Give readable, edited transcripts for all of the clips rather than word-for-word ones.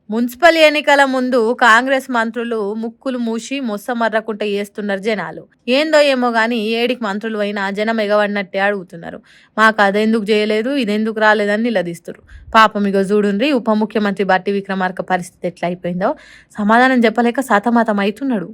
Municipal ఎన్నికల ముందు కాంగ్రెస్ మంత్రులు ముక్కులు మూసి మొස්සమర్రకుంట చేస్తున్నారు జనాలు. ఏందో ఏమో గాని ఏడికి మంత్రులు అయినా జనం ఎగవడినట్టే అడుగుతున్నారు. మాకు అదెందుకు చేయలేదు, ఇదెందుకు రాలేదని నిలదీస్తున్నారు. పాపం ఇగో చూడుండ్రి ఉప ముఖ్యమంత్రి బట్టి విక్రమార్క పరిస్థితి ఎట్లా అయిపోయిందో సమాధానం చెప్పలేక సతమతం అవుతున్నాడు.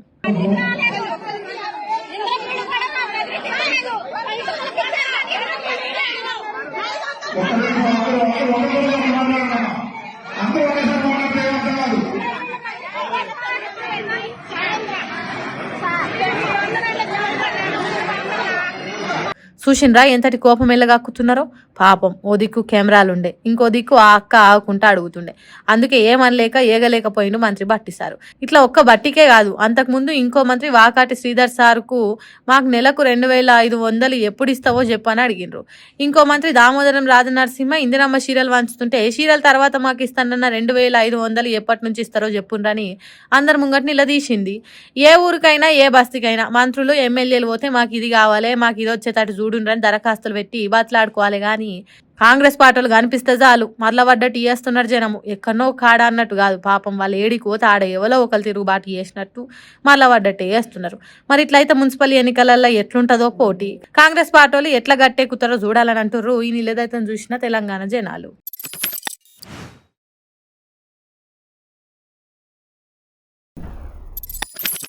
చూసిండ్రా ఎంతటి కోపం ఎల్లగాక్కుతున్నారో. పాపం ఓ దిక్కు కెమెరాలుండే, ఇంకో దిక్కు ఆ అక్క ఆగుకుంటా అడుగుతుండే. అందుకే ఏమనలేక ఏగలేకపోయిండు మంత్రి బట్టి సారు. ఇట్లా ఒక్క బట్టికే కాదు, అంతకుముందు ఇంకో మంత్రి వాకాటి శ్రీధర్ సార్కు మాకు నెలకు 2500 ఎప్పుడు ఇస్తావో చెప్పని అడిగినరు. ఇంకో మంత్రి దామోదరం రాజనరసింహ ఇందిరమ్మ చీరలు వంచుతుంటే చీరల తర్వాత మాకు ఇస్తానన్న 2500 ఎప్పటి నుంచి ఇస్తారో చెప్పుండ్రని అందరి ముంగట నిలదీసింది. ఏ ఊరికైనా ఏ బస్తీకైనా మంత్రులు ఎమ్మెల్యేలు పోతే మాకు ఇది కావాలి, మాకు ఇది వచ్చేటట్టు చూడుండ్రని దరఖాస్తులు పెట్టి బతలాడుకోవాలి గాని కాంగ్రెస్ పార్టీలు కనిపిస్తే చాలు మరల పడ్డట్టు చేస్తున్నారు జనము. ఎక్కడనో కాడ అన్నట్టు కాదు, పాపం వాళ్ళు ఏడికి పోతే ఆడ ఎవరో ఒకరు తిరుగుబాటు చేసినట్టు మరల పడ్డట్టే చేస్తున్నారు. మరి ఇట్లయితే మున్సిపల్ ఎన్నికలలో ఎట్లుంటుందో పోటీ, కాంగ్రెస్ పార్టీలు ఎట్లా గట్టెక్కుతారో చూడాలని అంటుర్రు ఈ నిలదైతే చూసిన తెలంగాణ జనాలు.